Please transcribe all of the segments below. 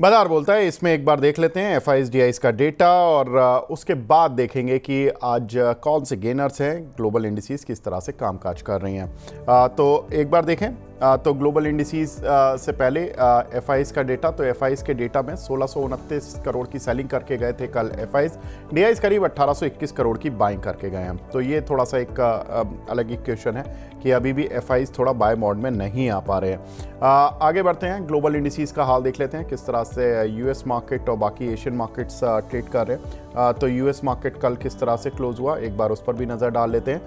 बाजार बोलता है। इसमें एक बार देख लेते हैं FIS-DIs का डेटा और उसके बाद देखेंगे कि आज कौन से गेनर्स हैं, ग्लोबल इंडिसेस किस तरह से कामकाज कर रही हैं। तो एक बार देखें तो ग्लोबल इंडिसेस से पहले FIS का डेटा, तो FIS के डेटा में 1629 करोड़ की सेलिंग करके गए थे कल FIS-DIs करीब 1821 करोड़ की बाइंग करके गए हैं। तो ये थोड़ा सा एक अलग इक्वेशन है कि अभी भी FIS थोड़ा बाय मोड में नहीं आ पा रहे हैं। आगे बढ़ते हैं, ग्लोबल इंडिसेस का हाल देख लेते हैं किस तरह से US मार्केट और बाकी एशियन मार्केट्स ट्रेड कर रहे हैं। तो US मार्केट कल किस तरह से क्लोज हुआ, एक बार उस पर भी नज़र डाल लेते हैं।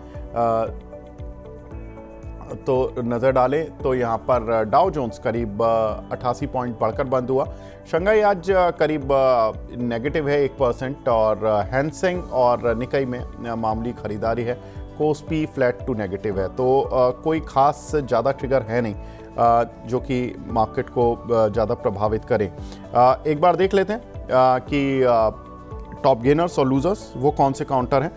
तो नज़र डालें तो यहाँ पर डाउ जोन्स करीब 88 पॉइंट बढ़कर बंद हुआ। शंघाई आज करीब नेगेटिव है 1% और हैंसेंग और निकाई में मामूली खरीदारी है। कोस्पी फ्लैट टू नेगेटिव है। तो कोई खास ज़्यादा ट्रिगर है नहीं जो कि मार्केट को ज़्यादा प्रभावित करे। एक बार देख लेते हैं कि टॉप गेनर्स और लूजर्स वो कौन से काउंटर हैं।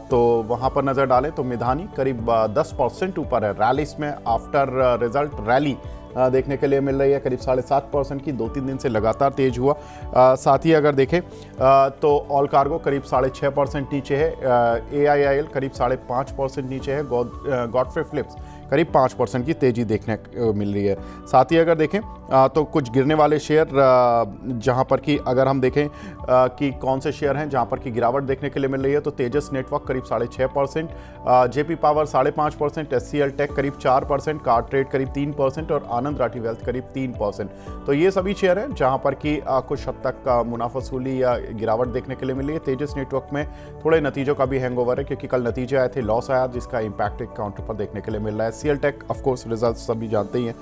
तो वहाँ पर नज़र डालें तो मिधानी करीब 10% ऊपर है। रैलीस में आफ्टर रिजल्ट रैली देखने के लिए मिल रही है, करीब 7.5% की 2-3 दिन से लगातार तेज हुआ। साथ ही अगर देखें तो ऑल कार्गो करीब 6.5% नीचे है। AIIL करीब 5.5% नीचे है। गॉडफ्रे फिलिप्स करीब 5% की तेजी देखने को मिल रही है। साथ ही अगर देखें तो कुछ गिरने वाले शेयर जहां पर कि अगर हम देखें कि कौन से शेयर हैं जहां पर कि गिरावट देखने के लिए मिल रही है, तो तेजस नेटवर्क करीब 6.5%, JP पावर 5.5%, SCL टेक करीब 4%, कार ट्रेड करीब 3% और आनंद राठी वेल्थ करीब 3%। तो ये सभी शेयर हैं जहां पर कि कुछ हद तक मुनाफासूली या गिरावट देखने के लिए मिल रही है। तेजस नेटवर्क में थोड़े नतीजों का भी हैंगओवर है क्योंकि कल नतीजे आए थे, लॉस आया जिसका इम्पैक्ट एक काउंटर पर देखने के लिए मिल रहा है। SCL take off course results सभी जानते ही हैं,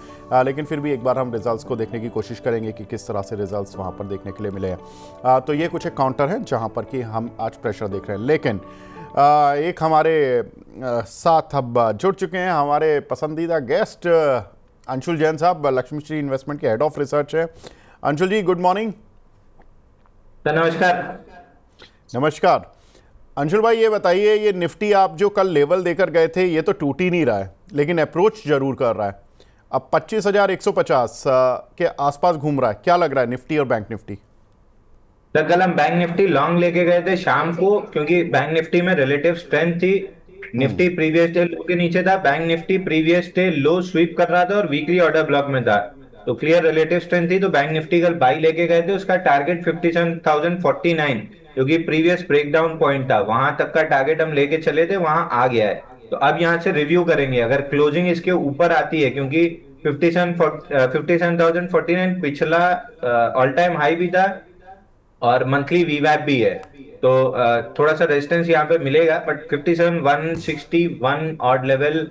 लेकिन फिर भी एक बार हम रिजल्ट्स को देखने की कोशिश करेंगे कि किस तरह से रिजल्ट्स वहां पर देखने के लिए मिले हैं। तो ये कुछ एक काउंटर है जहां पर कि हम आज प्रेशर देख रहे हैं। लेकिन एक हमारे साथ अब जुड़ चुके हैं हमारे पसंदीदा गेस्ट अंशुल जैन साहब, लक्ष्मी श्री इन्वेस्टमेंट के हेड ऑफ रिसर्च है। अंशुल जी गुड मॉर्निंग। नमस्कार। नमस्कार अंशुल भाई, ये बताइए ये निफ्टी आप जो कल लेवल देकर गए थे ये तो टूट ही नहीं रहा है लेकिन अप्रोच जरूर कर रहा है। अब 25,150 के आसपास घूम रहा है। क्या लग रहा है निफ्टी और बैंक निफ्टी? सर कल हम बैंक निफ्टी लॉन्ग लेके गए थे शाम को, क्योंकि बैंक निफ्टी में रिलेटिव स्ट्रेंथ थी। निफ्टी प्रीवियस डे लो के नीचे था, bank nifty previous day low sweep कर रहा था और वीकली ऑर्डर ब्लॉक में था, तो क्लियर रिलेटिव स्ट्रेंथ थी। तो बैंक निफ्टी कल बाई लेके गए थे। उसका टारगेट 57,049 जो कि प्रीवियस ब्रेकडाउन पॉइंट था, वहां तक का टारगेट हम लेके चले थे, वहां आ गया है। तो अब यहां से रिव्यू करेंगे अगर क्लोजिंग इसके ऊपर आती है, क्योंकि 57,049 पिछला ऑल टाइम हाई भी था और मंथली वीवैप भी है। तो थोड़ा सा रेजिस्टेंस यहाँ पे मिलेगा, but 57,161 odd level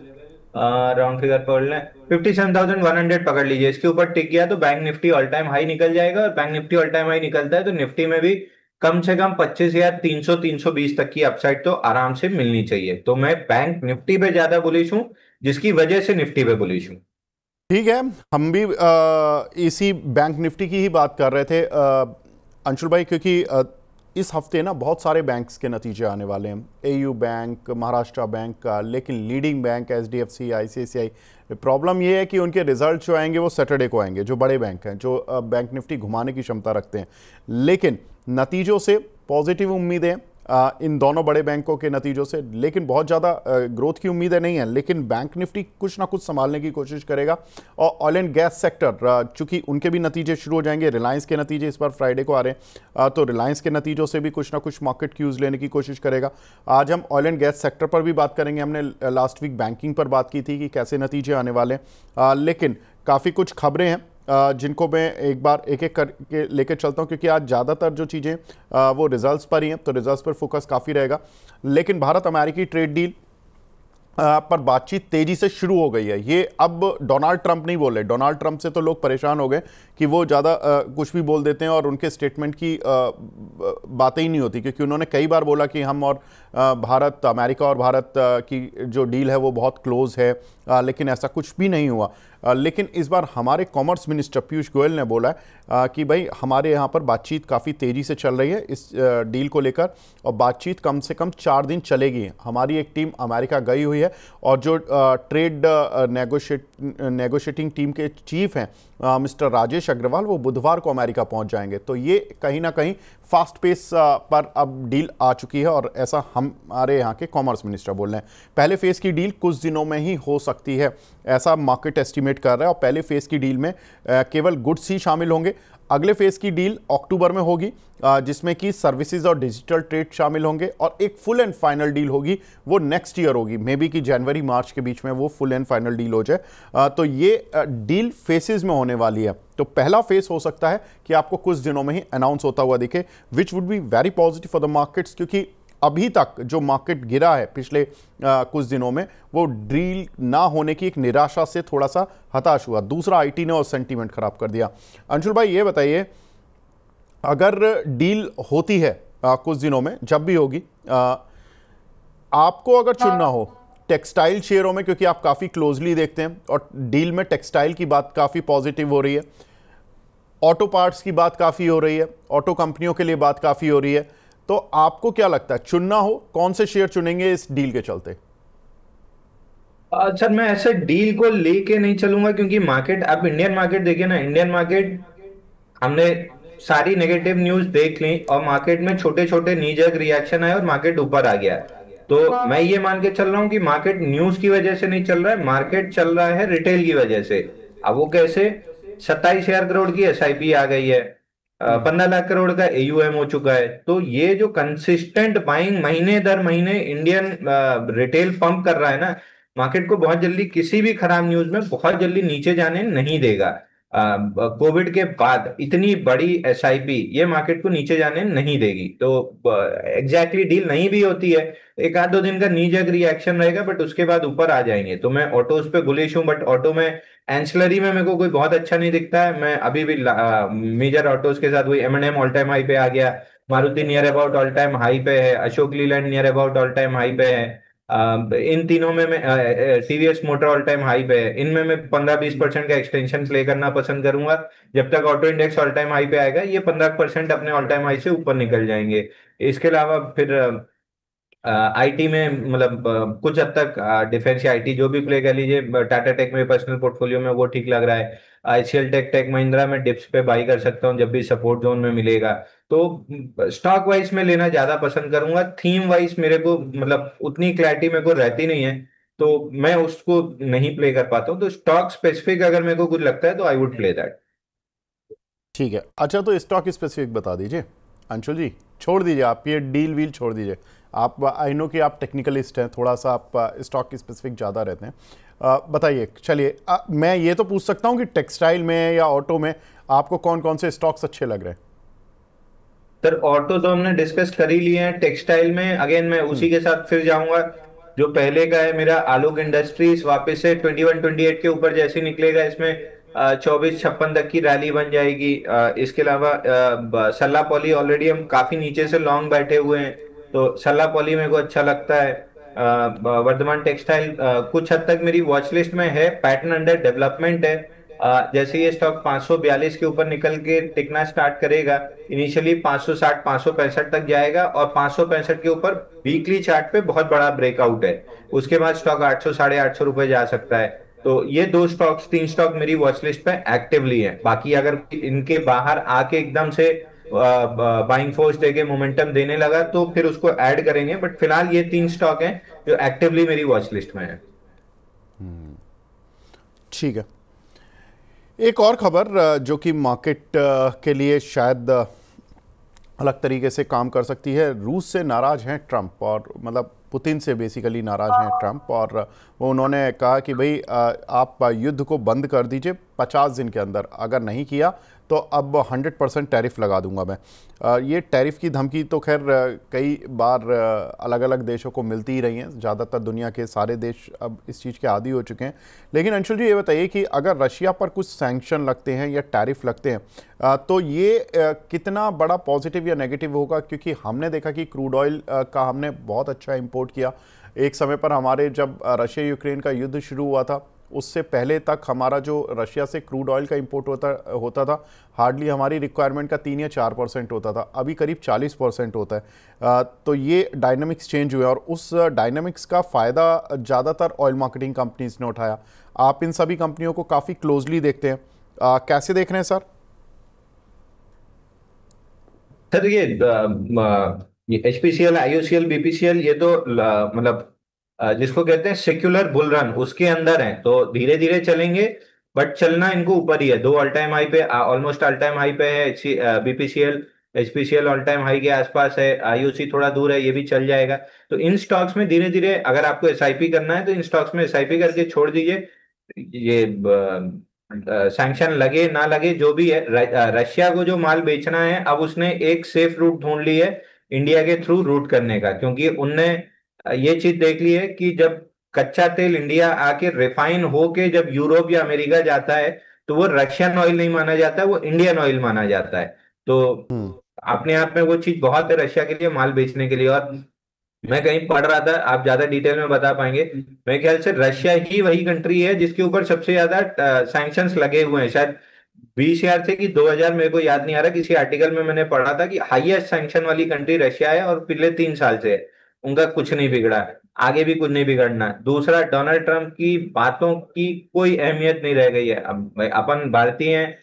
round figure पकड़ लें, 57,100 पकड़ लीजिए। इसके ऊपर टिक गया तो bank Nifty all time high निकल जाएगा, और bank Nifty all time high निकलता है तो निफ्टी में भी कम से कम 25,300-320 तक की अपसाइड तो आराम से मिलनी चाहिए। तो मैं बैंक निफ्टी पे ज्यादा बुलिश हूं, जिसकी वजह से निफ्टी पे बुलिश हूं। ठीक है, हम भी इसी बैंक निफ्टी की ही बात कर रहे थे अंशुल भाई, क्योंकि इस हफ्ते ना बहुत सारे बैंक्स के नतीजे आने वाले हैं। AU बैंक, महाराष्ट्र बैंक, लेकिन leading bank SDFC, ICICI, problem ये है कि उनके रिजल्ट जो आएंगे वो सैटरडे को आएंगे, जो बड़े बैंक हैं, जो बैंक निफ्टी घुमाने की क्षमता रखते हैं। लेकिन नतीजों से पॉजिटिव उम्मीदें इन दोनों बड़े बैंकों के नतीजों से, लेकिन बहुत ज़्यादा ग्रोथ की उम्मीदें नहीं हैं। लेकिन बैंक निफ्टी कुछ ना कुछ संभालने की कोशिश करेगा। और ऑयल एंड गैस सेक्टर, चूंकि उनके भी नतीजे शुरू हो जाएंगे, रिलायंस के नतीजे इस बार फ्राइडे को आ रहे हैं, तो रिलायंस के नतीजों से भी कुछ ना कुछ मार्केट क्यूज लेने की कोशिश करेगा। आज हम ऑयल एंड गैस सेक्टर पर भी बात करेंगे। हमने लास्ट वीक बैंकिंग पर बात की थी कि कैसे नतीजे आने वाले हैं, लेकिन काफ़ी कुछ खबरें हैं जिनको मैं एक बार एक एक करके लेकर चलता हूं, क्योंकि आज ज़्यादातर जो चीज़ें वो रिजल्ट्स पर ही हैं, तो रिजल्ट्स पर फोकस काफ़ी रहेगा। लेकिन भारत अमेरिकी ट्रेड डील पर बातचीत तेजी से शुरू हो गई है। ये अब डोनाल्ड ट्रंप नहीं बोल रहे। डोनाल्ड ट्रंप से तो लोग परेशान हो गए कि वो ज़्यादा कुछ भी बोल देते हैं और उनके स्टेटमेंट की बातें ही नहीं होती, क्योंकि उन्होंने कई बार बोला कि हम और भारत, अमेरिका और भारत की जो डील है वो बहुत क्लोज है, लेकिन ऐसा कुछ भी नहीं हुआ। लेकिन इस बार हमारे कॉमर्स मिनिस्टर पीयूष गोयल ने बोला है कि भाई हमारे यहाँ पर बातचीत काफ़ी तेज़ी से चल रही है इस डील को लेकर, और बातचीत कम से कम 4 दिन चलेगी। हमारी एक टीम अमेरिका गई हुई है और जो ट्रेड नेगोशिएटिंग टीम के चीफ हैं मिस्टर राजेश अग्रवाल, वो बुधवार को अमेरिका पहुंच जाएंगे। तो ये कहीं ना कहीं फास्ट पेस पर अब डील आ चुकी है, और ऐसा हमारे यहाँ के कॉमर्स मिनिस्टर बोल रहे हैं। पहले फेज़ की डील कुछ दिनों में ही हो सकती है, ऐसा मार्केट एस्टिमेट कर रहा है। और पहले फेज़ की डील में केवल गुड्स ही शामिल होंगे। अगले फेज़ की डील अक्टूबर में होगी, जिसमें कि सर्विसेज और डिजिटल ट्रेड शामिल होंगे, और एक फुल एंड फाइनल डील होगी वो नेक्स्ट ईयर होगी, मे बी कि जनवरी मार्च के बीच में वो फुल एंड फाइनल डील हो जाए। तो ये डील फेसेस में होने वाली है। तो पहला फेस हो सकता है कि आपको कुछ दिनों में ही अनाउंस होता हुआ दिखे, which would be very positive for the markets, क्योंकि अभी तक जो मार्केट गिरा है पिछले कुछ दिनों में, वो डील ना होने की एक निराशा से थोड़ा सा हताश हुआ। दूसरा, आईटी ने और सेंटीमेंट खराब कर दिया। अंशुल भाई ये बताइए, अगर डील होती है कुछ दिनों में, जब भी होगी, आपको अगर चुनना हो टेक्सटाइल शेयरों में, क्योंकि आप काफ़ी क्लोजली देखते हैं और डील में टेक्सटाइल की बात काफ़ी पॉजिटिव हो रही है, ऑटो पार्ट्स की बात काफ़ी हो रही है, ऑटो कंपनियों के लिए बात काफ़ी हो रही है, तो आपको क्या लगता है, चुनना हो कौन से शेयर चुनेंगे इस डील के चलते? सर मैं ऐसे डील को लेके नहीं चलूंगा, क्योंकि मार्केट, आप इंडियन मार्केट देखिए ना, इंडियन मार्केट हमने सारी नेगेटिव न्यूज देख ली और मार्केट में छोटे छोटे नीजक रिएक्शन आए और मार्केट ऊपर आ गया। तो मैं ये मान के चल रहा हूँ कि मार्केट न्यूज की वजह से नहीं चल रहा है, मार्केट चल रहा है रिटेल की वजह से। अब वो कैसे? 27,000 करोड़ की एसआईपी आ गई है, 15 लाख करोड़ का एयूएम हो चुका है। तो ये जो कंसिस्टेंट बाइंग महीने दर महीने इंडियन रिटेल पंप कर रहा है ना, मार्केट को बहुत जल्दी किसी भी खराब न्यूज में बहुत जल्दी नीचे जाने नहीं देगा। कोविड के बाद इतनी बड़ी एसआईपी ये मार्केट को नीचे जाने नहीं देगी। तो एग्जैक्टली डील नहीं भी होती है, एक आध दो दिन का नी जग रिएक्शन रहेगा, बट उसके बाद ऊपर आ जाएंगे। तो मैं ऑटोज पे बुलिश हूँ, बट ऑटो में एंसिलरी में मेरे को कोई बहुत अच्छा नहीं दिखता है। मैं अभी भी मेजर ऑटोज के साथ वही M&M ऑल टाइम हाई पे आ गया, Maruti near about all time high पे है, Ashok Leyland near about all time high पे है। इन तीनों में मैं TVS motor all time high पे है, इनमें मैं 15-20% का एक्सटेंशन प्ले करना पसंद करूंगा। जब तक auto index all time high पे आएगा, ये 15% अपने ऑल टाइम हाई से ऊपर निकल जाएंगे। इसके अलावा फिर आईटी में मतलब कुछ हद तक डिफेंस या आईटी जो भी प्ले कर लीजिए, टाटा टेक में पर्सनल पोर्टफोलियो में वो ठीक लग रहा है। आईसीएल टेक, टेक महिंद्रा में डिप्स पे बाई कर सकता हूँ जब भी सपोर्ट जोन में मिलेगा। तो स्टॉक वाइज में लेना ज्यादा पसंद करूंगा। थीम वाइज मेरे को मतलब उतनी क्लैरिटी मेरे को रहती नहीं है, तो मैं उसको नहीं प्ले कर पाता हूँ। तो स्टॉक स्पेसिफिक अगर मेरे को कुछ लगता है तो आई वुड प्ले दैट। ठीक है, अच्छा तो स्टॉक स्पेसिफिक बता दीजिए अंशुल जी, छोड़ दीजिए आप ये डील वील छोड़ दीजिए। आप, आई नो कि आप टेक्निकलिस्ट हैं, थोड़ा सा आप स्टॉक स्पेसिफिक ज़्यादा रहते हैं। बताइए, चलिए मैं ये तो पूछ सकता हूँ कि टेक्सटाइल में या ऑटो में आपको कौन कौन से स्टॉक्स अच्छे लग रहे हैं? सर ऑटो तो हमने डिस्कस कर ही लिए हैं। टेक्सटाइल में अगेन मैं उसी के साथ फिर जाऊंगा जो पहले का है मेरा, आलोक इंडस्ट्रीज वापस से 21-28 के ऊपर जैसे निकलेगा, इसमें 24-56 तक की रैली बन जाएगी। इसके अलावा सल्ला पॉली ऑलरेडी हम काफी नीचे से लॉन्ग बैठे हुए हैं, तो सल्ला पॉली मेरे को अच्छा लगता है। वर्धमान टेक्सटाइल कुछ हद तक मेरी वॉच लिस्ट में है, पैटर्न अंडर डेवलपमेंट है। जैसे ये स्टॉक 542 के ऊपर निकल के टिकना स्टार्ट करेगा, इनिशियली 560 565 तक जाएगा और 565 के ऊपर वीकली चार्ट पे बहुत बड़ा ब्रेकआउट है। उसके बाद स्टॉक 800 850 रुपए जा सकता है। तो ये दो स्टॉक्स, तीन स्टॉक मेरी वॉच लिस्ट पे एक्टिवली है। बाकी अगर इनके बाहर आके एकदम से बाइंग फोर्स देके मोमेंटम देने लगा तो फिर उसको ऐड करेंगे, बट फिलहाल ये तीन स्टॉक हैं जो एक्टिवली मेरी वॉच लिस्ट में है। ठीक है, एक और खबर जो कि मार्केट के लिए शायद अलग तरीके से काम कर सकती है। रूस से नाराज हैं ट्रंप, और मतलब पुतिन से बेसिकली नाराज हैं ट्रंप, और वो उन्होंने कहा कि भाई आप युद्ध को बंद कर दीजिए 50 दिन के अंदर, अगर नहीं किया तो अब 100% टैरिफ लगा दूंगा मैं। ये टैरिफ की धमकी तो खैर कई बार अलग अलग देशों को मिलती ही रही हैं, ज़्यादातर दुनिया के सारे देश अब इस चीज़ के आदी हो चुके हैं। लेकिन अंशुल जी ये बताइए कि अगर रशिया पर कुछ सैंक्शन लगते हैं या टैरिफ लगते हैं तो ये कितना बड़ा पॉजिटिव या नेगेटिव होगा? क्योंकि हमने देखा कि क्रूड ऑयल का हमने बहुत अच्छा इंपोर्ट किया। एक समय पर हमारे जब रशिया यूक्रेन का युद्ध शुरू हुआ था, उससे पहले तक हमारा जो रशिया से क्रूड ऑयल का इंपोर्ट होता था, हार्डली हमारी रिक्वायरमेंट का 3 या 4% होता था, अभी करीब 40% होता है। तो ये डायनामिक्स चेंज हुए और उस डायनामिक्स का फ़ायदा ज़्यादातर ऑयल मार्केटिंग कंपनीज ने उठाया। आप इन सभी कंपनियों को काफ़ी क्लोजली देखते हैं, कैसे देख रहे हैं सर? सर ये एचपीसीएल, आईओसीएल, बीपीसीएल, ये तो मतलब जिसको कहते हैं सेक्युलर बुल रन, उसके अंदर है, तो धीरे धीरे चलेंगे। बट चलना इनको ऊपर ही है। दो ऑल टाइम हाई पे, ऑलमोस्ट ऑल टाइम हाई पे है BPCL. HPCL all time high के आसपास है, आईओसी थोड़ा दूर है, ये भी चल जाएगा। तो इन स्टॉक्स में धीरे धीरे, अगर आपको एसआईपी करना है तो इन स्टॉक्स में एसआईपी करके छोड़ दीजिए। ये सैंक्शन लगे ना लगे जो भी है, रशिया को जो माल बेचना है, अब उसने एक सेफ रूट ढूंढ ली है इंडिया के थ्रू रूट करने का। क्योंकि उनने ये चीज देख ली है कि जब कच्चा तेल इंडिया आके रिफाइन होके जब यूरोप या अमेरिका जाता है, तो वो रशियन ऑयल नहीं माना जाता, वो इंडियन ऑयल माना जाता है। तो हम्म। अपने आप में वो चीज बहुत है रशिया के लिए माल बेचने के लिए। और मैं कहीं पढ़ रहा था, आप ज्यादा डिटेल में बता पाएंगे, मेरे ख्याल से रशिया ही वही कंट्री है जिसके ऊपर सबसे ज्यादा सैंक्शंस लगे हुए हैं। शायद 20,000 थे कि 2,000, मेरे को याद नहीं आ रहा, किसी आर्टिकल में मैंने पढ़ा था कि हाईएस्ट सैंक्शन वाली कंट्री रशिया है, और पिछले 3 साल से है। उनका कुछ नहीं बिगड़ा, आगे भी कुछ नहीं बिगड़ना। दूसरा, डोनाल्ड ट्रंप की बातों की कोई अहमियत नहीं रह गई है। अब भाई, अपन भारतीय हैं,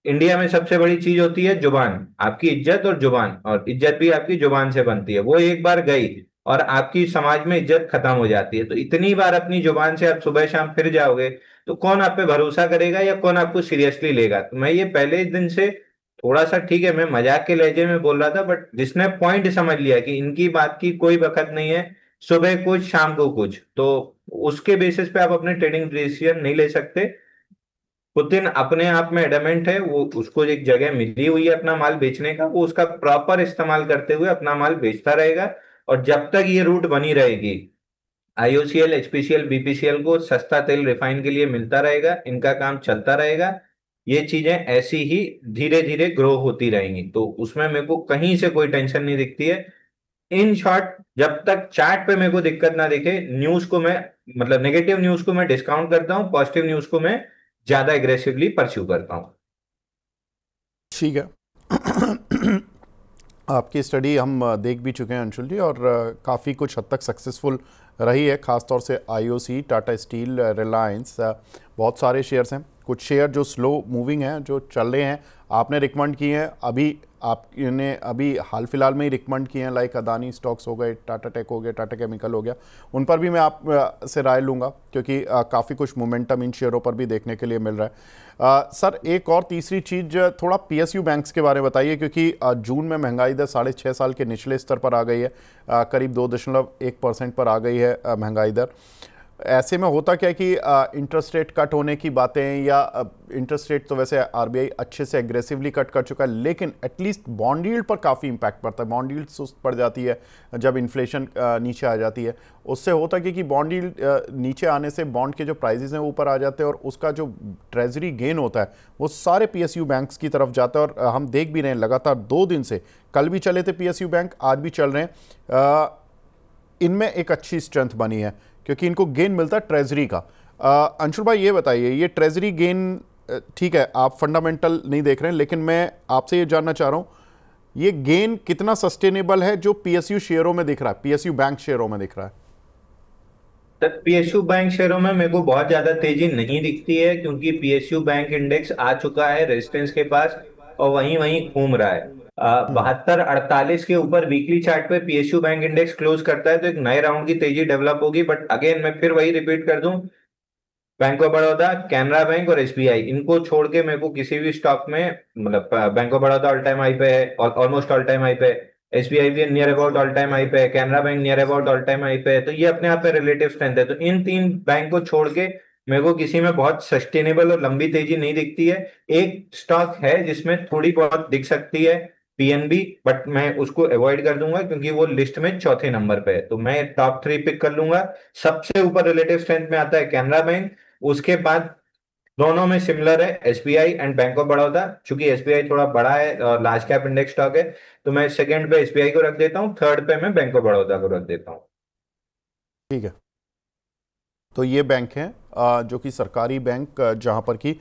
इंडिया में सबसे बड़ी चीज होती है जुबान, आपकी इज्जत और जुबान, और इज्जत भी आपकी जुबान से बनती है। वो एक बार गई और आपकी समाज में इज्जत खत्म हो जाती है। तो इतनी बार अपनी जुबान से आप सुबह शाम फिर जाओगे, तो कौन आप पे भरोसा करेगा या कौन आपको सीरियसली लेगा? तो मैं ये पहले दिन से, थोड़ा सा ठीक है मैं मजाक के लहजे में बोल रहा था, बट जिसने पॉइंट समझ लिया कि इनकी बात की कोई वक्त नहीं है, सुबह कुछ शाम को कुछ, तो उसके बेसिस पे आप अपने ट्रेडिंग डिसीजन नहीं ले सकते। पुतिन अपने आप में एडमेंट है, वो उसको एक जगह मिली हुई है अपना माल बेचने का, वो उसका प्रॉपर इस्तेमाल करते हुए अपना माल बेचता रहेगा। और जब तक ये रूट बनी रहेगी, आईओसीएल, एचपीसीएल, बीपीसीएल को सस्ता तेल रिफाइन के लिए मिलता रहेगा, इनका काम चलता रहेगा। ये चीजें ऐसी ही धीरे धीरे ग्रो होती रहेंगी, तो उसमें मेरे को कहीं से कोई टेंशन नहीं दिखती है। इन शॉर्ट, जब तक चार्ट पे मेरे को दिक्कत ना दिखे, न्यूज को मैं, मतलब नेगेटिव न्यूज को मैं डिस्काउंट करता हूँ, पॉजिटिव न्यूज को मैं ज्यादा एग्रेसिवली परस्यू करता हूँ। ठीक है। आपकी स्टडी हम देख भी चुके हैं अंशुल जी, और काफ़ी कुछ हद तक सक्सेसफुल रही है, ख़ासतौर से आईओसी, टाटा स्टील, रिलायंस, बहुत सारे शेयर्स हैं। कुछ शेयर जो स्लो मूविंग हैं, जो चल रहे हैं, आपने रिकमेंड किए हैं, अभी आपने अभी हाल फिलहाल में ही रिकमेंड किए हैं, लाइक अदानी स्टॉक्स हो गए, टाटा टेक हो गया, टाटा केमिकल हो गया, उन पर भी मैं आप से राय लूँगा, क्योंकि काफ़ी कुछ मोमेंटम इन शेयरों पर भी देखने के लिए मिल रहा है। सर, एक और तीसरी चीज़, थोड़ा पीएसयू बैंक्स के बारे में बताइए, क्योंकि जून में महंगाई दर 6.5 साल के निचले स्तर पर आ गई है, करीब 2.1% पर आ गई है महंगाई दर। ऐसे में होता क्या है कि इंटरेस्ट रेट कट होने की बातें, या इंटरेस्ट रेट तो वैसे आरबीआई अच्छे से एग्रेसिवली कट कर चुका है, लेकिन एटलीस्ट बॉन्ड यील्ड पर काफ़ी इंपैक्ट पड़ता है। बॉन्ड यील्ड सुस्त पड़ जाती है जब इन्फ्लेशन नीचे आ जाती है। उससे होता है कि बॉन्ड यील्ड नीचे आने से बॉन्ड के जो प्राइजेस हैं ऊपर आ जाते हैं, और उसका जो ट्रेजरी गेन होता है वो सारे पीएसयू बैंक्स की तरफ जाता है। और हम देख भी रहे हैं लगातार 2 दिन से, कल भी चले थे पीएसयू बैंक, आज भी चल रहे हैं। इनमें एक अच्छी स्ट्रेंथ बनी है, क्योंकि इनको गेन मिलता है ट्रेजरी का। अंशुल भाई, ये बताइए, ये ट्रेजरी गेन, ठीक है आप फंडामेंटल नहीं देख रहे हैं, लेकिन मैं आपसे ये जानना चाह रहा हूं, ये गेन कितना सस्टेनेबल है जो पीएसयू शेयरों में दिख रहा है, पीएसयू बैंक शेयरों में दिख रहा है? तब पीएसयू बैंक शेयरों में मेरे को बहुत ज्यादा तेजी नहीं दिखती है, क्योंकि पीएसयू बैंक इंडेक्स आ चुका है रेजिस्टेंस के पास, और वहीं वहीं घूम रहा है। 72-48 के ऊपर वीकली चार्ट पे पीएसयू बैंक इंडेक्स क्लोज करता है, तो एक नए राउंड की तेजी डेवलप होगी। बट अगेन मैं फिर वही रिपीट कर दूं, bank of Baroda, Canara bank और एसबीआई, इनको छोड़ के मेरे को किसी भी स्टॉक में, मतलब bank of Baroda all time high पे है, ऑलमोस्ट ऑल टाइम हाई पे, एसबीआई भी near about all time high पे है, Canara bank near about all time high पे है। तो ये अपने आप में रिलेटिव स्ट्रेंथ है। तो इन 3 बैंक को छोड़ के मेरे को किसी में बहुत सस्टेनेबल और लंबी तेजी नहीं दिखती है। एक स्टॉक है जिसमें थोड़ी बहुत दिख सकती है, पीएनबी, बट मैं उसको अवॉइड कर दूंगा क्योंकि वो लिस्ट में चौथे नंबर पे है। तो मैं टॉप 3 पिक कर लूंगा। सबसे ऊपर रिलेटिव स्ट्रेंथ में आता है कैनरा बैंक, उसके बाद दोनों में सिमिलर है SBI and bank of Baroda. चूंकि एसबीआई थोड़ा बड़ा है और लार्ज कैप इंडेक्स स्टॉक है, तो मैं सेकंड पे एसबीआई को रख देता हूँ, थर्ड पे मैं बैंक ऑफ बड़ौदा को रख देता हूँ। ठीक है, तो ये बैंक हैं जो कि सरकारी बैंक, जहां पर कि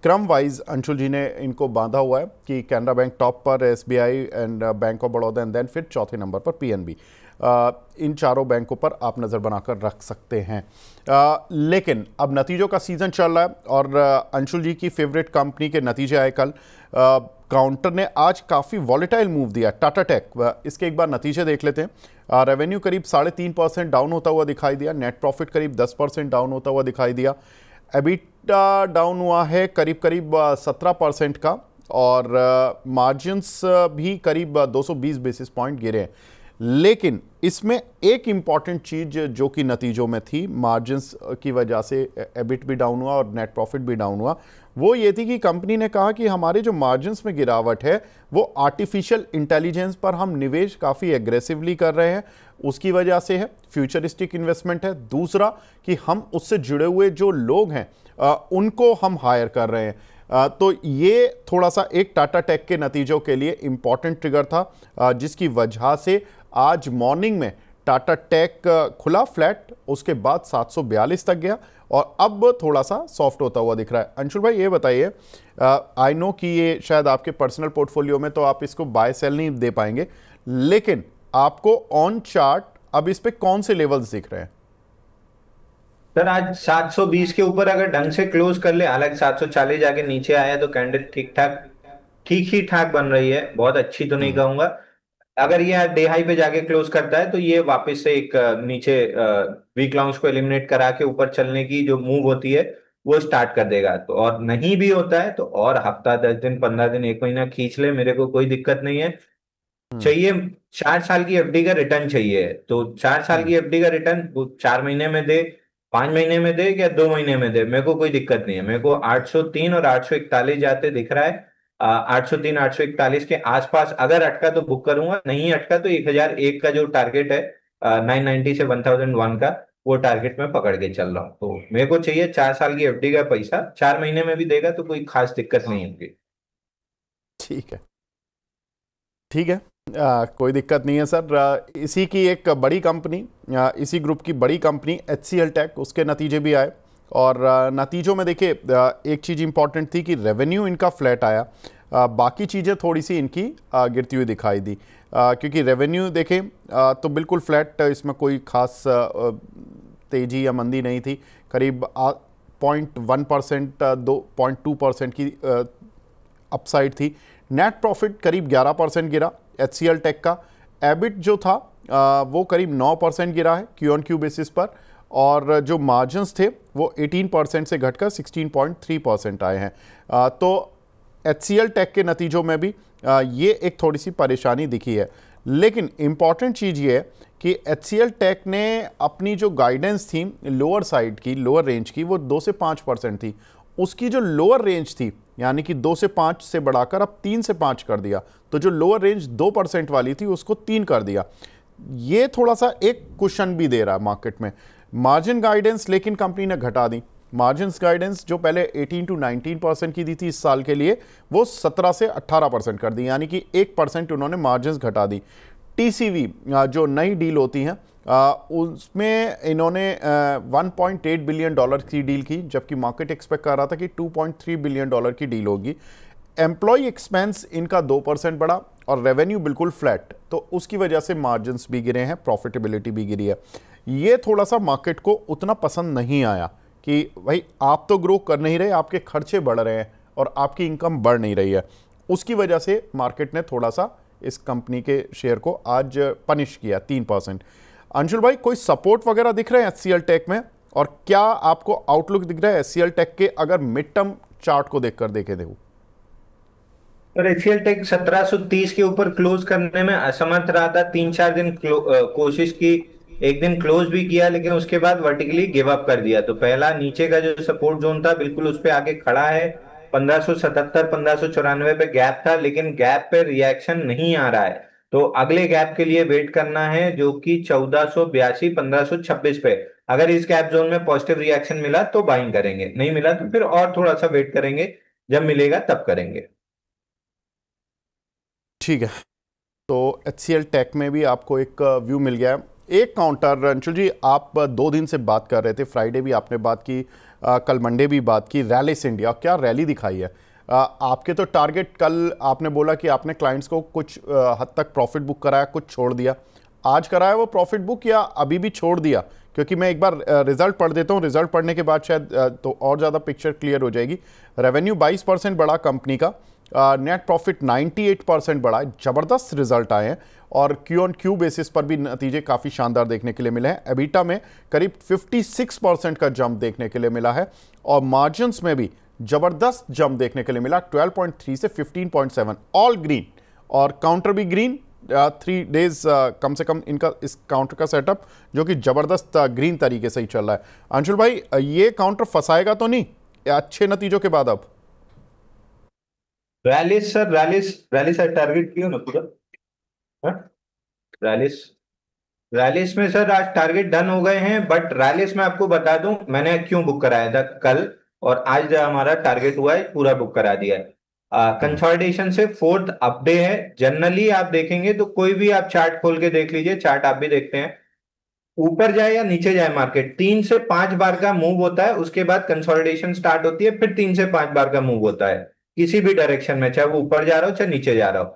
क्रम वाइज अंशुल जी ने इनको बांधा हुआ है कि कैनरा बैंक टॉप पर, SBI and bank of Baroda, and then फिर चौथे नंबर पर पीएनबी। इन चारों बैंकों पर आप नज़र बनाकर रख सकते हैं। लेकिन अब नतीजों का सीज़न चल रहा है और अंशुल जी की फेवरेट कंपनी के नतीजे आए कल। काउंटर ने आज काफ़ी वॉलेटाइल मूव दिया, टाटा टेक। इसके एक बार नतीजे देख लेते हैं। रेवेन्यू करीब 3.5% डाउन होता हुआ दिखाई दिया, नेट प्रॉफिट करीब 10% डाउन होता हुआ दिखाई दिया, एबिटा डाउन हुआ है करीब करीब 17% का, और मार्जिन्स भी करीब 220 बेसिस पॉइंट गिरे हैं। लेकिन इसमें एक इम्पॉर्टेंट चीज जो कि नतीजों में थी, मार्जिन्स की वजह से एबिट भी डाउन हुआ और नेट प्रॉफिट भी डाउन हुआ, वो ये थी कि कंपनी ने कहा कि हमारे जो मार्जिन्स में गिरावट है वो आर्टिफिशियल इंटेलिजेंस पर हम निवेश काफ़ी एग्रेसिवली कर रहे हैं, उसकी वजह से है। फ्यूचरिस्टिक इन्वेस्टमेंट है। दूसरा कि हम उससे जुड़े हुए जो लोग हैं उनको हम हायर कर रहे हैं। तो ये थोड़ा सा एक टाटा टेक के नतीजों के लिए इंपॉर्टेंट ट्रिगर था, जिसकी वजह से आज मॉर्निंग में टाटा टेक खुला फ्लैट, उसके बाद 742 तक गया और अब थोड़ा सा सॉफ्ट होता हुआ दिख रहा है। अंशुल भाई ये बताइए, आई नो कि ये शायद आपके पर्सनल पोर्टफोलियो में तो आप इसको बाय सेल नहीं दे पाएंगे, लेकिन आपको ऑन चार्ट अब इस पे कौन से लेवल्स दिख रहे हैं? सर आज 720 के ऊपर अगर ढंग से क्लोज कर ले, हालांकि 740 जाके नीचे आया तो कैंडल ठीक ही ठाक बन रही है, बहुत अच्छी तो नहीं कहूंगा। अगर ये डे हाई पे जाके क्लोज करता है तो ये वापस से एक नीचे वीक लॉन्ग्स को एलिमिनेट करा के ऊपर चलने की जो मूव होती है वो स्टार्ट कर देगा। तो और नहीं भी होता है तो और हफ्ता 10 दिन 15 दिन 1 महीना खींच ले, मेरे को कोई दिक्कत नहीं है। चाहिए 4 साल की एफडी का रिटर्न चाहिए, तो 4 साल की एफडी का रिटर्न वो 4 महीने में दे, 5 महीने में दे या 2 महीने में दे, मेरे को कोई दिक्कत नहीं है। मेरे को 803 और 841 जाते दिख रहा है। 803 841 के आसपास अगर अटका तो बुक करूंगा, नहीं अटका तो 1001 का जो टारगेट है 990 से 1001 का, वो टारगेट में पकड़ के चल रहा हूँ। तो मेरे को चाहिए 4 साल की एफडी का पैसा, 4 महीने में भी देगा तो कोई खास दिक्कत नहीं होगी। ठीक है, ठीक है। कोई दिक्कत नहीं है सर। इसी की एक बड़ी कंपनी, इसी ग्रुप की बड़ी कंपनी HCL टेक, उसके नतीजे भी आए और नतीजों में देखिए एक चीज़ इंपॉर्टेंट थी कि रेवेन्यू इनका फ्लैट आया, बाकी चीज़ें थोड़ी सी इनकी गिरती हुई दिखाई दी, क्योंकि रेवेन्यू देखें तो बिल्कुल फ्लैट, इसमें कोई खास तेज़ी या मंदी नहीं थी। करीब 0.1% 2.2% की अपसाइड थी। नेट प्रॉफिट करीब 11% गिरा HCL टेक का। एबिट जो था वो करीब 9% गिरा है क्यू ऑन क्यू बेसिस पर, और जो मार्जिन्स थे वो 18% से घटकर 16.3% आए हैं। तो HCL टेक के नतीजों में भी ये एक थोड़ी सी परेशानी दिखी है। लेकिन इम्पॉर्टेंट चीज़ ये है कि HCL टेक ने अपनी जो गाइडेंस थी लोअर साइड की, लोअर रेंज की, वो 2 से 5% थी। उसकी जो लोअर रेंज थी यानी कि 2 से 5 से बढ़ाकर अब 3 से 5 कर दिया। तो जो लोअर रेंज 2% वाली थी उसको 3 कर दिया। ये थोड़ा सा एक कुशन भी दे रहा है मार्केट में। मार्जिन गाइडेंस लेकिन कंपनी ने घटा दी। मार्जिन गाइडेंस जो पहले 18 to 19% की दी थी इस साल के लिए, वो 17 से 18% कर दी, यानी कि 1% उन्होंने मार्जिन घटा दी। टीसीवी जो नई डील होती हैं उसमें इन्होंने 1.8 बिलियन डॉलर की डील की, जबकि मार्केट एक्सपेक्ट कर रहा था कि 2.3 बिलियन डॉलर की डील होगी। एम्प्लॉय एक्सपेंस इनका 2% बढ़ा और रेवेन्यू बिल्कुल फ्लैट, तो उसकी वजह से मार्जिन्स भी गिरे हैं, प्रॉफिटेबिलिटी भी गिरी है। ये थोड़ा सा मार्केट को उतना पसंद नहीं आया कि भाई आप तो ग्रो कर नहीं रहे, आपके खर्चे बढ़ रहे हैं और आपकी इनकम बढ़ नहीं रही है। उसकी वजह से मार्केट ने थोड़ा सा इस कंपनी के शेयर को आज पनिश किया 3%। अंशुल भाई, कोई सपोर्ट वगैरह दिख रहे हैं HCL टेक में, और क्या आपको आउटलुक दिख रहा है HCL टेक के अगर मिड टर्म चार्ट को देखकर देखे देखो? और HCL टेक 1730 के ऊपर क्लोज करने में असमर्थ रहा था, 3-4 दिन कोशिश की, एक दिन क्लोज भी किया लेकिन उसके बाद वर्टिकली गिव अप कर दिया। तो पहला नीचे का जो सपोर्ट जोन था बिल्कुल उस पे आके खड़ा है। 1577 1594 पे गैप था, लेकिन गैप पे रिएक्शन नहीं आ रहा है, तो अगले गैप के लिए वेट करना है जो कि 1482 1526 पे। अगर इस गैप जोन में पॉजिटिव रिएक्शन मिला तो बाइंग करेंगे, नहीं मिला तो फिर और थोड़ा सा वेट करेंगे, जब मिलेगा तब करेंगे। ठीक है, तो HCL टेक में भी आपको एक व्यू मिल गया है। एक काउंटर, अंशुल जी, आप 2 दिन से बात कर रहे थे, फ्राइडे भी आपने बात की, कल मंडे भी बात की, रैलिस इंडिया, क्या रैली दिखाई है। आपके तो टारगेट, कल आपने बोला कि आपने क्लाइंट्स को कुछ हद तक प्रॉफिट बुक कराया, कुछ छोड़ दिया, आज कराया वो प्रॉफिट बुक या अभी भी छोड़ दिया? क्योंकि मैं एक बार रिजल्ट पढ़ देता हूँ, रिजल्ट पढ़ने के बाद शायद तो और ज़्यादा पिक्चर क्लियर हो जाएगी। रेवेन्यू 22% बढ़ा कंपनी का, नेट प्रॉफिट 98% बढ़ा है, ज़बरदस्त रिजल्ट आए हैं और क्यू ऑन क्यू बेसिस पर भी नतीजे काफ़ी शानदार देखने के लिए मिले हैं। एबिटा में करीब 56% का जंप देखने के लिए मिला है और मार्जिन्स में भी ज़बरदस्त जंप देखने के लिए मिला, 12.3 से 15.7, ऑल ग्रीन और काउंटर भी ग्रीन। 3 डेज कम से कम इनका इस काउंटर का सेटअप जो कि ज़बरदस्त ग्रीन तरीके से ही चल रहा है। अंशुल भाई, ये काउंटर फंसाएगा तो नहीं अच्छे नतीजों के बाद? अब रैलिस सर, रैलिस रैलिस टारगेट क्यों ना पूरा, हाँ? रैलिस रैलिस में सर आज टारगेट डन हो गए हैं, बट रैलिस में आपको बता दूं मैंने क्यों बुक कराया था कल, और आज हमारा टारगेट हुआ है पूरा बुक करा दिया है। कंसोलिडेशन से फोर्थ अपडे है। जनरली आप देखेंगे तो कोई भी आप चार्ट खोल के देख लीजिए, चार्ट आप भी देखते हैं, ऊपर जाए या नीचे जाए मार्केट 3 से 5 बार का मूव होता है, उसके बाद कंसोलिडेशन स्टार्ट होती है, फिर 3 से 5 बार का मूव होता है किसी भी डायरेक्शन में, चाहे वो ऊपर जा रहा हो चाहे नीचे जा रहा हो।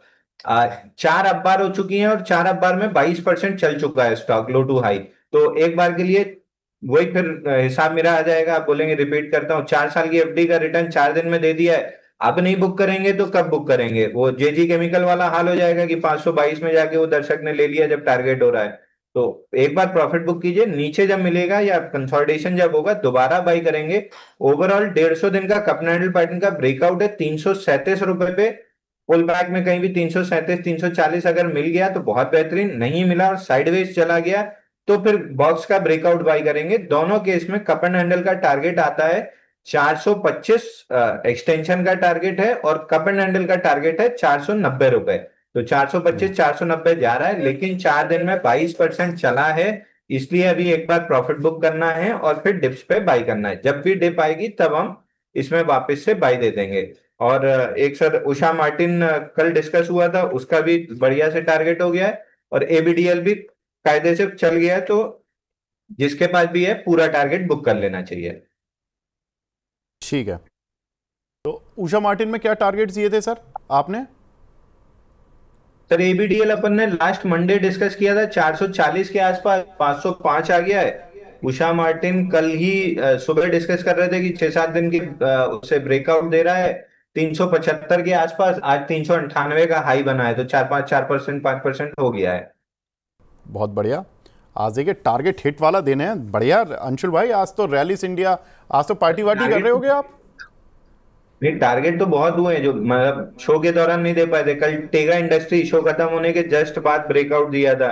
4 अखबार हो चुकी हैं और 4 अखबार में 22% चल चुका है स्टॉक लो टू हाई। तो एक बार के लिए वही फिर हिसाब मेरा आ जाएगा, आप बोलेंगे रिपीट करता हूँ, 4 साल की एफडी का रिटर्न 4 दिन में दे दिया है, अब नहीं बुक करेंगे तो कब बुक करेंगे? वो जेजी केमिकल वाला हाल हो जाएगा कि 522 में जाके वो दर्शक ने ले लिया जब टारगेट हो रहा है। तो एक बार प्रॉफिट बुक कीजिए, नीचे जब मिलेगा या कंसोलिडेशन जब होगा दोबारा बाई करेंगे। ओवरऑल 150 दिन का कप एंड हैंडल पैटर्न का ब्रेकआउट है 337 रुपए पे, पुल बैक में कहीं भी 337 340 अगर मिल गया तो बहुत बेहतरीन, नहीं मिला और साइडवेज चला गया तो फिर बॉक्स का ब्रेकआउट बाई करेंगे। दोनों केस में कप एंड हैंडल का टारगेट आता है 425, एक्सटेंशन का टारगेट है, और कप एंड हैंडल का टारगेट है 490 रुपए। तो 425 490 जा रहा है, लेकिन 4 दिन में 22% चला है, इसलिए अभी एक बार प्रॉफिट बुक करना है और फिर डिप्स पे बाई करना है। जब भी डिप आएगी तब हम इसमें वापस से बाई दे देंगे। और एक सर उषा मार्टिन कल डिस्कस हुआ था, उसका भी बढ़िया से टारगेट हो गया है, और एबीडीएल भी कायदे से चल गया है, तो जिसके पास भी है पूरा टारगेट बुक कर लेना चाहिए। ठीक है, तो उषा मार्टिन में क्या टारगेट दिए थे सर आपने? सर एबीडीएल अपन ने लास्ट मंडे डिस्कस किया था 440 के आसपास, 505 आ गया है। उषा मार्टिन कल ही सुबह डिस्कस कर रहे थे कि 6-7 दिन की उससे ब्रेकआउट दे रहा है 375 के आसपास, आज 398 का हाई बना है, तो 4% 5% हो गया है। बहुत बढ़िया, आज देखिए टारगेट हिट वाला दिन है। बढ़िया अंशुल भाई, आज तो रैलिस इंडिया, आज तो पार्टी वार्टी कर रहे होगे आप। नहीं, टारगेट तो बहुत हुए हैं जो मतलब शो के दौरान नहीं दे पाए थे। कल टेगा इंडस्ट्री शो खत्म होने के जस्ट बाद ब्रेकआउट दिया था,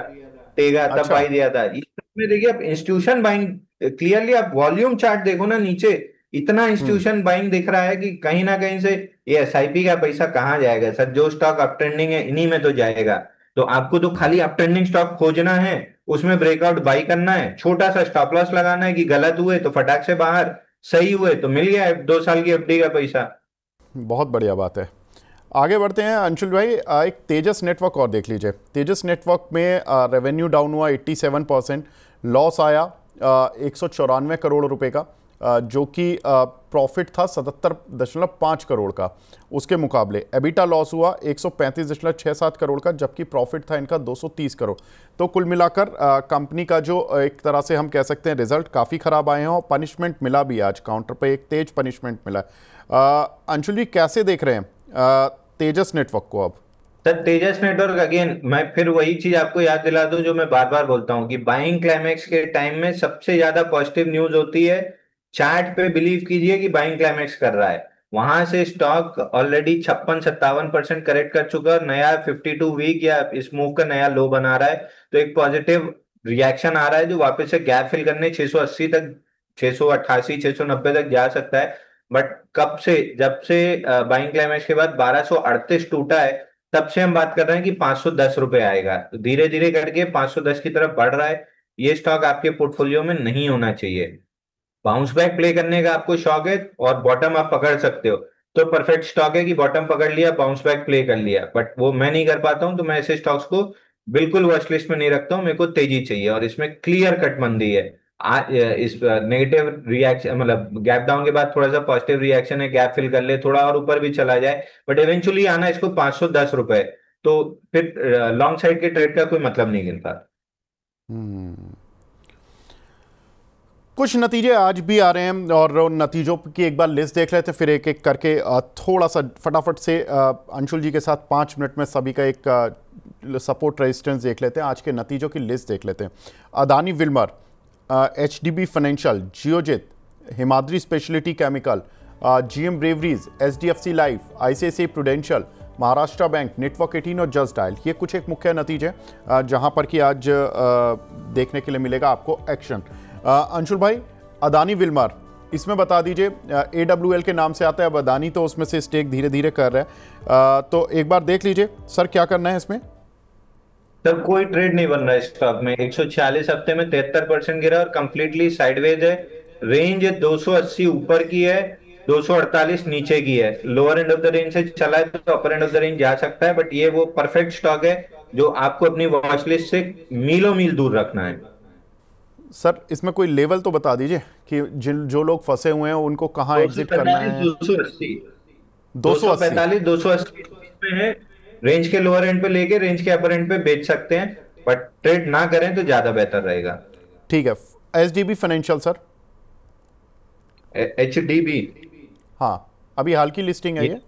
टेगा तब अच्छा। बाई दिया था। इसमें देखिए आप इंस्टीट्यूशन बाइंग, क्लियरली आप वॉल्यूम चार्ट देखो ना, नीचे इतना हम्म। इंस्टीट्यूशन बाइंग दिख रहा है कि कहीं ना कहीं से ये एसआईपी का पैसा कहाँ जाएगा सर? जो स्टॉक अप ट्रेंडिंग है इन्हीं में तो जाएगा। तो आपको तो खाली अप ट्रेंडिंग स्टॉक खोजना है, उसमें ब्रेकआउट बाई करना है, छोटा सा स्टॉप लॉस लगाना है कि गलत हुए तो फटाक से बाहर, सही हुए तो मिल गया 2 साल की एफडी का पैसा। बहुत बढ़िया बात है। आगे बढ़ते हैं अंशुल भाई, एक तेजस नेटवर्क और देख लीजिए। तेजस नेटवर्क में रेवेन्यू डाउन हुआ 87%, लॉस आया 194 करोड़ रुपए का, जो कि प्रॉफिट था 77.5 करोड़ का। उसके मुकाबले एबिटा लॉस हुआ 135.67 करोड़ का, जबकि प्रॉफिट था इनका 230 करोड़। तो कुल मिलाकर कंपनी का जो एक तरह से हम कह सकते हैं रिजल्ट काफ़ी ख़राब आए हैं और पनिशमेंट मिला भी, आज काउंटर पे एक तेज पनिशमेंट मिला। अंशुल जी, कैसे देख रहे हैं तेजस नेटवर्क को अब? सर तेजस नेटवर्क अगेन मैं फिर वही चीज आपको याद दिला दूं जो मैं बार बार बोलता हूं कि बाइंग क्लाइमेक्स के टाइम में सबसे ज्यादा पॉजिटिव न्यूज होती है। चार्ट पे बिलीव कीजिए कि बाइंग क्लाइमेक्स कर रहा है, वहां से स्टॉक ऑलरेडी 56-57% करेक्ट कर चुका है और नया 52 वीक या इस मूव का नया लो बना रहा है। तो एक पॉजिटिव रिएक्शन आ रहा है जो वापस से गैप फिल करने 680 तक, 688 690 तक जा सकता है। बट कब से, जब से बाइंग क्लाइमेक्स के बाद 1238 टूटा है, तब से हम बात कर रहे हैं कि 510 रुपए आएगा। तो धीरे धीरे करके 510 की तरफ बढ़ रहा है। ये स्टॉक आपके पोर्टफोलियो में नहीं होना चाहिए। बाउंस बैक प्ले करने का आपको शौक है और बॉटम आप पकड़ सकते हो, तो परफेक्ट स्टॉक है कि बॉटम पकड़ लिया, बाउंस बैक प्ले कर लिया, बट वो मैं नहीं कर पाता हूं, तो मैं ऐसे स्टॉक्स को बिल्कुल वॉच लिस्ट में नहीं रखता हूँ, मेरे को तेजी चाहिए और इसमें क्लियर कट मंदी है। इस नेगेटिव रिएक्शन मतलब गैप डाउन के बाद थोड़ा सा पॉजिटिव रिएक्शन है, गैप फिल कर ले थोड़ा और ऊपर भी चला जाए, बट इवेंचुअली आना इसको 510 रुपए, तो फिर लॉन्ग साइड के ट्रेड का कोई मतलब नहीं गिनता। हम्म। कुछ नतीजे आज भी आ रहे हैं और उन नतीजों की एक बार लिस्ट देख लेते हैं, फिर एक एक करके थोड़ा सा फटाफट से अंशुल जी के साथ 5 मिनट में सभी का एक सपोर्ट रेजिस्टेंस देख लेते हैं। आज के नतीजों की लिस्ट देख लेते हैं। Adani Wilmer, HDB financial, Geojit, Himadri speciality chemical, GM breweries, HDFC life, ICICI prudential, Maharashtra bank, network 18 और जस्ट डायल। ये कुछ एक मुख्य नतीजे जहां पर कि आज देखने के लिए मिलेगा आपको एक्शन। अंशुल भाई, अदानी विल्मर, इसमें बता दीजिए, AWL के नाम से आता है, अब अदानी तो उसमें से स्टेक धीरे धीरे कर रहा है, तो एक बार देख लीजिए सर क्या करना है इसमें। सर कोई ट्रेड नहीं बन रहा है स्टॉक में, 146 हफ्ते में 73% गिरा और कंप्लीटली साइडवेज है। रेंज 280 ऊपर की है, 248 नीचे की है। Lower end of the range से चला है तो अपर एंड ऑफ द रेंज जा सकता है, बट ये वो परफेक्ट स्टॉक है जो आपको अपनी वॉच लिस्ट से मीलों मील दूर रखना है। सर इसमें कोई लेवल तो बता दीजिए कि जिन जो लोग फंसे हुए हैं उनको कहाँ एग्जिट करना है। 245 280। 245 280 में है। रेंज के लोअर एंड पे लेके रेंज के अपर एंड पे बेच सकते हैं, बट ट्रेड ना करें तो ज्यादा बेहतर रहेगा। ठीक है। HDB financial sir. HDB, हाँ, अभी हाल की लिस्टिंग है ये।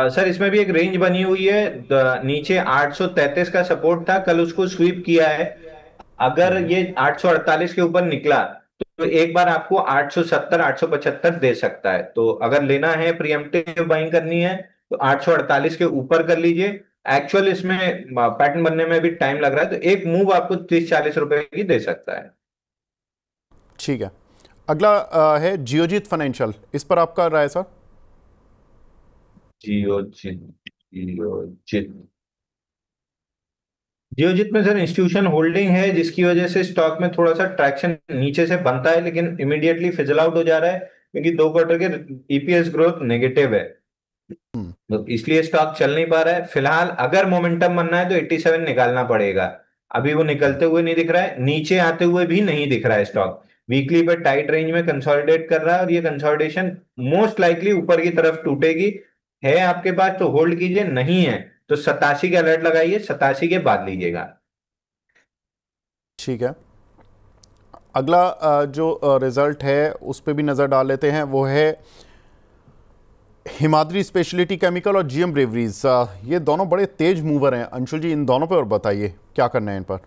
सर इसमें भी एक रेंज बनी हुई है। नीचे 833 का सपोर्ट था, कल उसको स्वीप किया है। अगर ये 848 के ऊपर निकला तो एक बार आपको 870 875 दे सकता है। तो अगर लेना है, प्रीएम्प्टिव बाइंग करनी है, तो 848 के ऊपर कर लीजिए। एक्चुअल इसमें पैटर्न बनने में भी टाइम लग रहा है, तो एक मूव आपको 30-40 रुपए की दे सकता है। ठीक है। अगला है जियोजीत फाइनेंशियल, इस पर आपका राय सर। जियोजित, जियोजित, जियोजित में सर इंस्टीट्यूशन होल्डिंग है, जिसकी वजह से स्टॉक में थोड़ा सा ट्रैक्शन नीचे से बनता है, लेकिन इमीडिएटली फिजल आउट हो जा रहा है क्योंकि 2 क्वार्टर के ईपीएस ग्रोथ नेगेटिव है, तो इसलिए स्टॉक चल नहीं पा रहा है। फिलहाल अगर मोमेंटम बनना है तो 87 निकालना पड़ेगा। अभी वो निकलते हुए नहीं दिख रहा है, नीचे आते हुए भी नहीं दिख रहा है स्टॉक। वीकली पर टाइट रेंज में कंसोलिडेट कर रहा है और ये कंसोलिडेशन मोस्ट लाइकली ऊपर की तरफ टूटेगी। है आपके पास तो होल्ड कीजिए, नहीं है तो 87 के अलर्ट लगाइए, 87 के बाद लीजिएगा। ठीक है। अगला जो रिजल्ट है उस पर भी नज़र डाल लेते हैं, वो है हिमाद्री स्पेशलिटी केमिकल और जीएम ब्रेवरीज। ये दोनों बड़े तेज मूवर हैं। अंशुल जी इन दोनों पे और बताइए क्या करना है इन पर।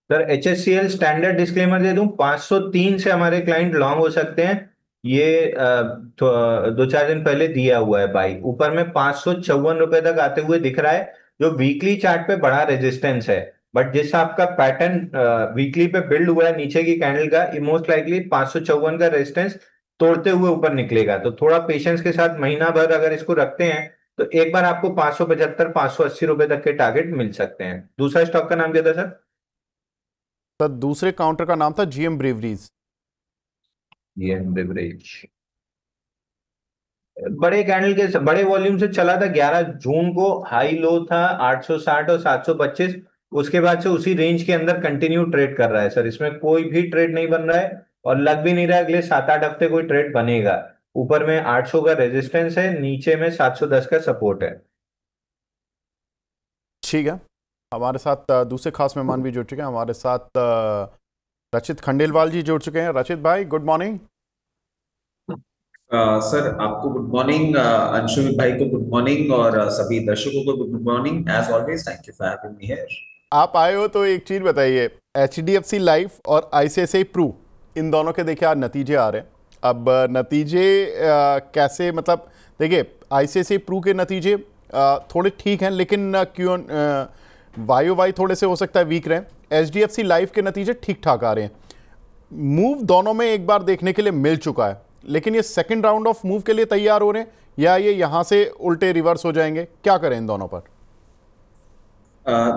सर HSCL स्टैंडर्ड डिस्क्लेमर दे दूं, 503 से हमारे क्लाइंट लॉन्ग हो सकते हैं। ये 2-4 दिन पहले दिया हुआ है बाई, ऊपर में 554 रुपए तक आते हुए दिख रहा है, जो वीकली चार्ट पे बड़ा रेजिस्टेंस है। बट जिस आपका पैटर्न वीकली पे बिल्ड हुआ है नीचे की कैंडल का, ये मोस्ट लाइकली 554 का रेजिस्टेंस तोड़ते हुए ऊपर निकलेगा। तो थोड़ा पेशेंस के साथ महीना भर अगर इसको रखते हैं तो एक बार आपको 575 580 रुपए तक के टारगेट मिल सकते हैं। दूसरा स्टॉक का नाम क्या था सर? सर दूसरे काउंटर का नाम था जीएम ब्रेवरीज। जीएम बेवरेज बड़े कैंडल के बड़े वॉल्यूम से चला था, 11 जून को हाई लो था 860 और 725। उसके बाद से उसी रेंज के अंदर कंटिन्यू ट्रेड कर रहा है सर। इसमें कोई भी ट्रेड नहीं बन रहा है और लग भी नहीं रहा है अगले 7-8 हफ्ते कोई ट्रेड बनेगा। ऊपर में 800 का रेजिस्टेंस है, नीचे में 710 का सपोर्ट है। ठीक है। हमारे साथ दूसरे खास मेहमान भी जुड़ चुके हैं। हमारे साथ रचित खंडेलवाल जी जुड़ चुके हैं। रचित भाई गुड मॉर्निंग। सर आपको गुड मॉर्निंग, अंशुल भाई को गुड मॉर्निंग और सभी दर्शकों को good morning. As always thank you for having me here. आप आए हो तो एक चीज बताइए, HDFC लाइफ और ICICI प्रू, इन दोनों के देखिए आज नतीजे आ रहे हैं। अब नतीजे कैसे, मतलब देखिए ICICI प्रू के नतीजे थोड़े ठीक हैं, लेकिन क्यों YOY थोड़े से हो सकता है वीक रहे। HDFC लाइफ के नतीजे ठीक ठाक आ रहे हैं। मूव दोनों में एक बार देखने के लिए मिल चुका है, लेकिन ये सेकंड राउंड ऑफ मूव के लिए तैयार हो रहे हैं या ये यहां से उल्टे रिवर्स हो जाएंगे, क्या करें इन दोनों पर?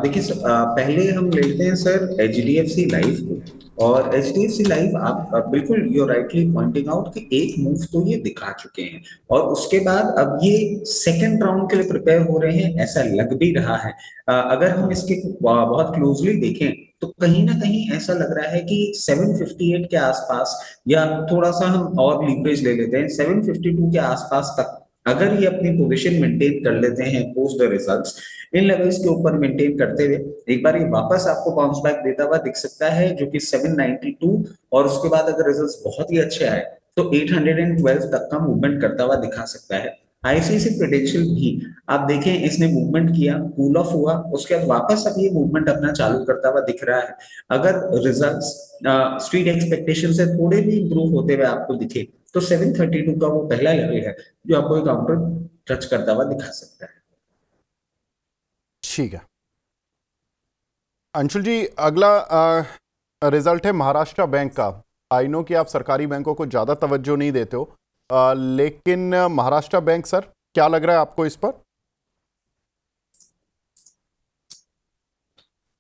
देखिए पहले हम लेते हैं सर HDFC लाइफ को। और HDFC लाइफ आप बिल्कुल यू राइटली पॉइंटिंग आउट कि एक मूव तो ये दिखा चुके हैं और उसके बाद अब ये सेकंड राउंड के लिए प्रिपेयर हो रहे हैं ऐसा लग भी रहा है। अगर हम इसके बहुत क्लोजली देखें तो कहीं ना कहीं ऐसा लग रहा है कि 758 के आसपास या थोड़ा सा हम और लीवरेज ले लेते हैं 752 के आसपास तक अगर ये अपनी पोजीशन मेंटेन कर लेते हैं post the results in levels के ऊपर मेंटेन करते हुए एक बार ये वापस आपको बाउंस बैक देता हुआ दिख सकता है जो कि 792 और उसके बाद अगर रिजल्ट्स बहुत ही अच्छे आए तो 812 तक का मूवमेंट करता हुआ दिखा सकता है। आईसीआईसी प्रूडेंशियल भी आप देखें इसने मूवमेंट किया कूल ऑफ हुआ उसके बाद वापस अब ये मूवमेंट अपना चालू करता हुआ दिख रहा है। अगर रिजल्ट्स स्ट्रीट एक्सपेक्टेशन से थोड़े भी इंप्रूव होते हुए आपको दिखे तो 732 का वो पहला लेवल है जो आपको एक काउंटर टच करता हुआ दिखा सकता है। ठीक है अंशुल जी, अगला रिजल्ट है महाराष्ट्र बैंक का। आई नो कि आप सरकारी बैंकों को ज़्यादा तवज्जो नहीं देते हो, लेकिन महाराष्ट्र बैंक सर क्या लग रहा है आपको इस पर?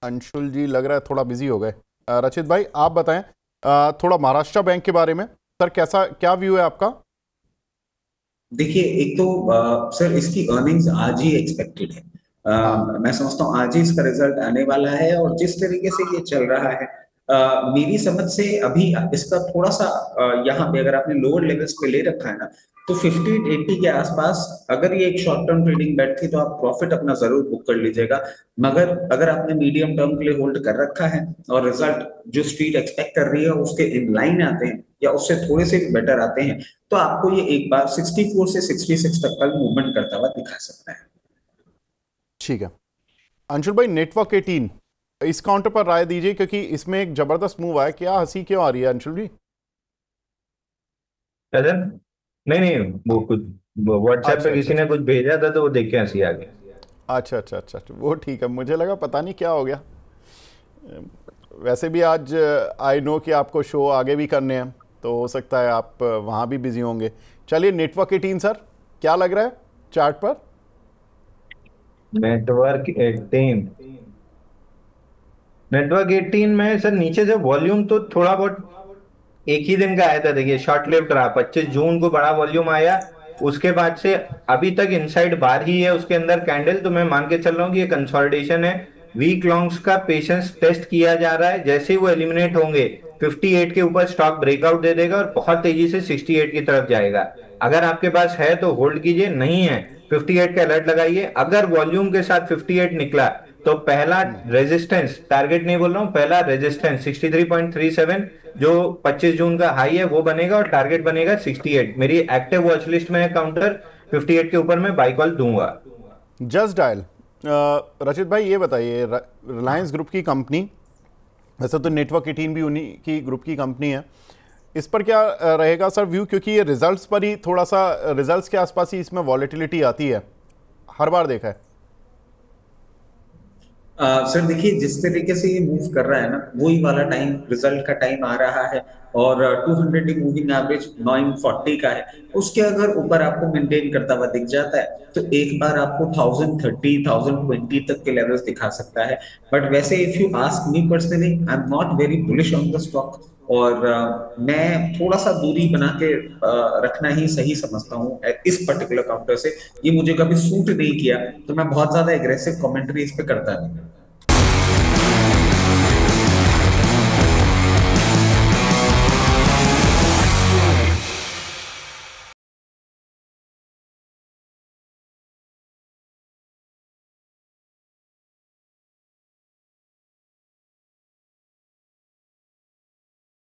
अंशुल जी लग रहा है थोड़ा बिजी हो गए। रचित भाई आप बताएं थोड़ा महाराष्ट्र बैंक के बारे में, सर कैसा क्या व्यू है आपका? देखिए एक तो सर इसकी अर्निंग्स आज ही एक्सपेक्टेड है। मैं समझता हूँ आज ही इसका रिजल्ट आने वाला है और जिस तरीके से ये चल रहा है मेरी समझ से अभी इसका थोड़ा सा यहाँ पे अगर आपने लोअर लेवल्स पे ले रखा है ना तो 50-80 के आसपास अगर ये एक शॉर्ट टर्म ट्रेडिंग बैठ थी तो आप प्रॉफिट अपना जरूर बुक कर लीजिएगा। मगर अगर आपने मीडियम टर्म के लिए होल्ड कर रखा है और रिजल्ट जो स्ट्रीट एक्सपेक्ट कर रही है उसके इन लाइन आते हैं या उससे थोड़े से भी बेटर आते हैं तो आपको ये एक बार 64 से 66 तक का मूवमेंट करता हुआ दिखा सकता है। ठीक है अंशुल भाई, नेटवर्क 18 इस काउंटर पर राय दीजिए क्योंकि इसमें एक जबरदस्त मूव आया। क्या हंसी क्यों आ रही है अंशुल जी? नहीं नहीं वो कुछ व्हाट्सएप पे किसी ने कुछ भेजा था तो वो देख के हंसी आ गई। अच्छा अच्छा अच्छा वो ठीक है, मुझे लगा पता नहीं क्या हो गया। वैसे भी आज आई नो कि आपको शो आगे भी करने हैं तो हो सकता है आप वहाँ भी बिजी होंगे। चलिए नेटवर्क 18 सर क्या लग रहा है चार्ट पर? नेटवर्क 18 में सर नीचे से वॉल्यूम तो थोड़ा बहुत एक ही दिन का आया था। देखिए शॉर्ट लिव्ड रहा, 25 जून को बड़ा वॉल्यूम आया, उसके बाद से अभी तक इनसाइड बार ही है उसके अंदर कैंडल। तो मैं मान के चल रहा हूँ कि ये कंसोलिडेशन है। वीक लॉन्ग्स का पेशेंस टेस्ट किया जा रहा है, जैसे ही वो एलिमिनेट होंगे 58 के ऊपर स्टॉक ब्रेकआउट दे देगा और बहुत तेजी से 68 की तरफ जाएगा। अगर आपके पास है तो होल्ड कीजिए, नहीं है 58 का अलर्ट लगाइए। अगर वॉल्यूम के साथ 58 निकला तो पहला रेजिस्टेंस, टारगेट नहीं बोल रहा हूं, पहला रेजिस्टेंस 63.37 जो 25 जून का हाई है वो बनेगा और टारगेट बनेगा 68। मेरी एक्टिव वॉच लिस्ट में है काउंटर 58 के ऊपर मैं बाई कॉल दूंगा। जस्ट डायल रचित भाई ये बताइए, रिलायंस ग्रुप की कंपनी, वैसे तो नेटवर्क 18 भी उन्हीं की ग्रुप की कंपनी है, इस पर क्या रहेगा सर व्यू? क्योंकि ये रिजल्ट्स पर ही थोड़ा सा, रिजल्ट्स के आसपास ही इसमें वॉलेटिलिटी आती है, हर बार देखा है। सर देखिए जिस तरीके से ये मूव कर रहा है ना वही वाला टाइम रिजल्ट का टाइम आ रहा है और 200 डे मूविंग एवरेज 940 का है। उसके अगर ऊपर आपको मेंटेन करता हुआ दिख जाता है तो एक बार आपको 1030 1020 तक के लेवल्स दिखा सकता है। बट वैसे if you ask me personally I am not very bullish on the stock और मैं थोड़ा सा दूरी बना के रखना ही सही समझता हूँ इस पर्टिकुलर काउंटर से। ये मुझे कभी सूट नहीं किया तो मैं बहुत ज्यादा एग्रेसिव कमेंट्री इस पे करता नहीं।